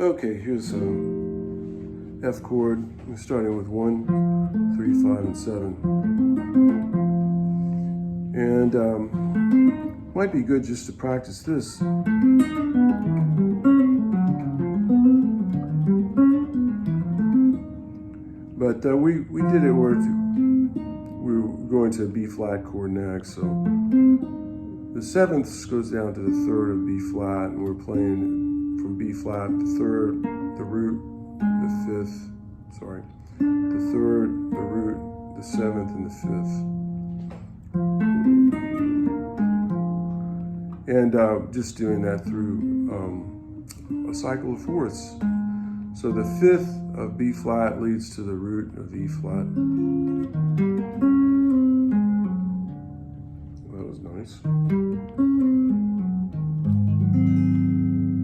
Okay, here's a F chord. We're starting with 1, 3, 5, and 7. And might be good just to practice this. But we did it where we were going to a B flat chord next. So the 7th goes down to the 3rd of B flat, and we're playing from B flat, the 3rd, the root, the 5th, sorry, the 3rd, the root, the 7th, and the 5th. And just doing that through a cycle of fourths. So the 5th of B flat leads to the root of E flat. That was nice.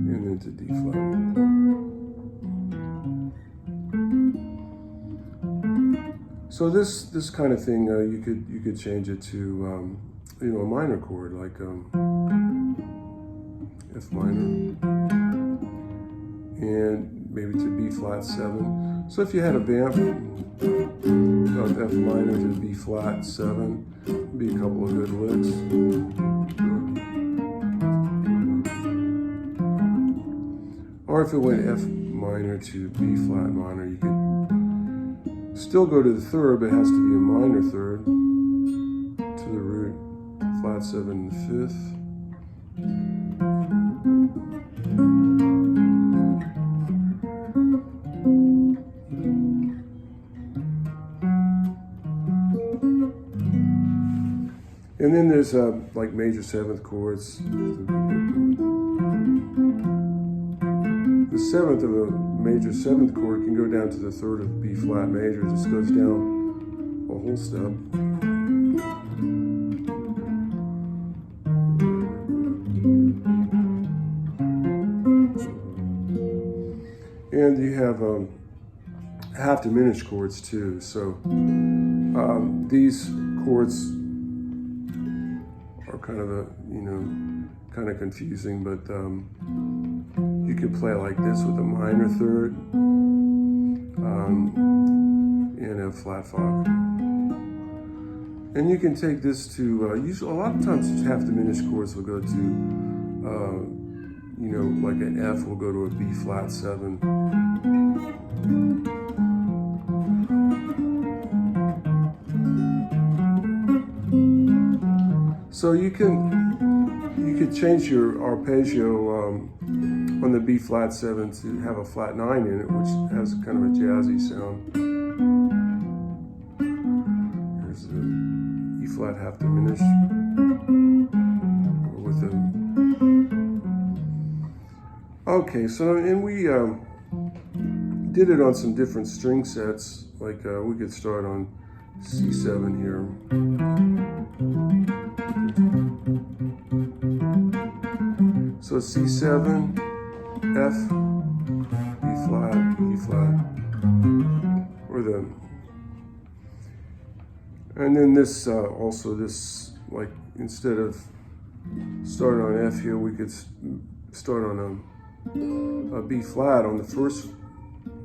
And then to D flat. So this kind of thing, you could change it to a minor chord like F minor, and maybe to B flat 7. So if you had a vamp of F minor to B flat 7, it'd be a couple of good licks. Or if it went F minor to B flat minor, you could still go to the 3rd, but it has to be a minor 3rd, to the root, flat 7 and the 5th. And then there's like major 7th chords. The 7th of a major 7th chord can go down to the 3rd of B flat major. It just goes down a whole step. And you have half diminished chords too. So these chords are kind of kind of confusing, but you could play like this with a minor 3rd and a flat 5. And you can take this to usually a lot of times half diminished chords will go to like an F will go to a B flat 7. So you could change your arpeggio on the B flat 7 to have a flat 9 in it, which has kind of a jazzy sound. Here's the E flat half diminished with a. Okay, so and we did it on some different string sets. Like we could start on C7 here. So C7, F, B flat, E flat, or the, and then this also this, like instead of starting on F here, we could start on a B flat on the first,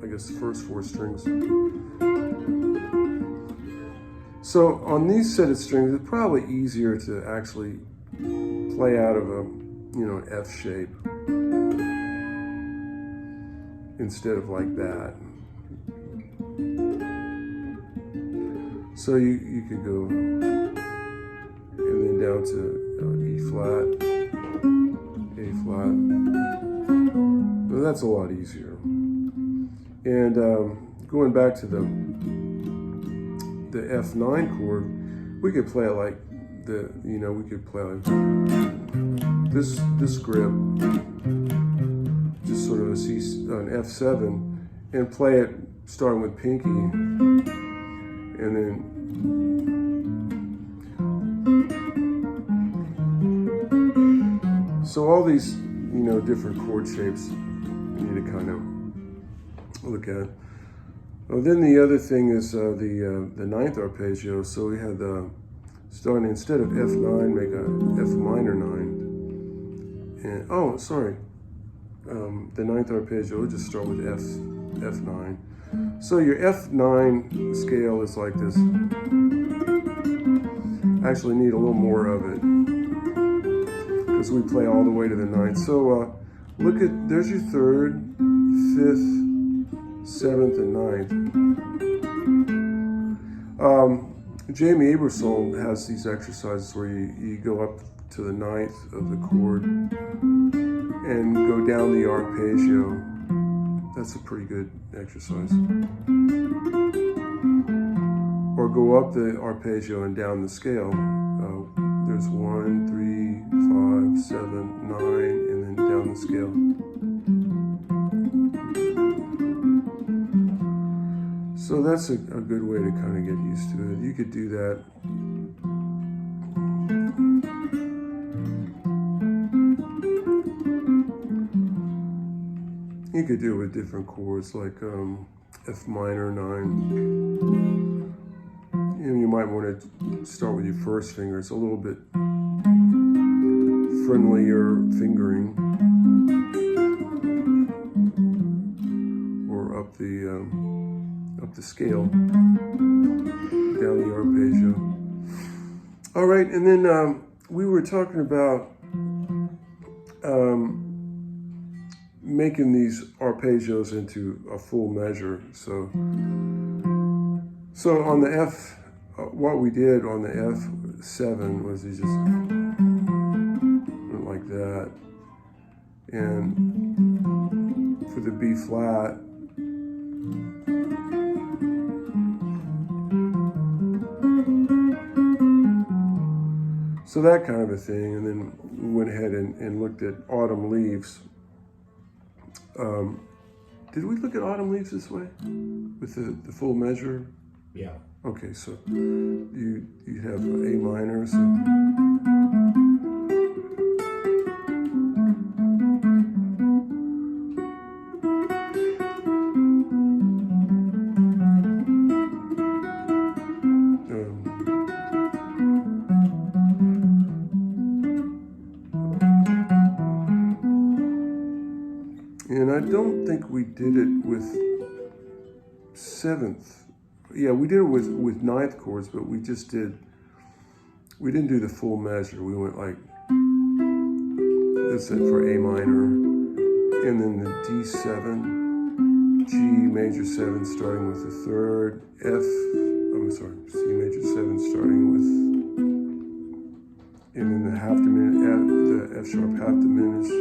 I guess the first 4 strings. So on these set of strings, it's probably easier to actually play out of a F shape instead of like that. So you could go and then down to E flat, A flat. Well, that's a lot easier. And going back to the F9 chord, we could play it like we could play like this grip, just sort of an F7, and play it starting with pinky, and then so all these different chord shapes you need to kind of look at. Oh, then the other thing is the 9th arpeggio. So we had starting instead of F9, make a F minor 9. And oh, sorry, the ninth arpeggio, we'll just start with F9. So your F9 scale is like this. I actually need a little more of it because we play all the way to the ninth. So look at, there's your third, fifth, seventh, and ninth. Jamie Aebersold has these exercises where you go up to the ninth of the chord and go down the arpeggio. That's a pretty good exercise. Or go up the arpeggio and down the scale. There's 1, 3, 5, 7, 9, and then down the scale. So that's a good way to kind of get used to it. You could do that. You could do it with different chords like F minor 9. You might want to start with your first finger. It's a little bit friendlier fingering. Or up the scale, down the arpeggio. All right, and then we were talking about making these arpeggios into a full measure. So on the F, what we did on the F7 was you just went like that, and for the B flat, so that kind of a thing. And then we went ahead and looked at Autumn Leaves. Did we look at Autumn Leaves this way with the full measure? Yeah. Okay, so you have A minor. So and I don't think we did it with seventh. Yeah, we did it with ninth chords, but we didn't do the full measure. We went like, that's it for A minor, and then the D7, G major 7 starting with the third, C major 7 starting with, and then the half diminished, the F sharp half diminished,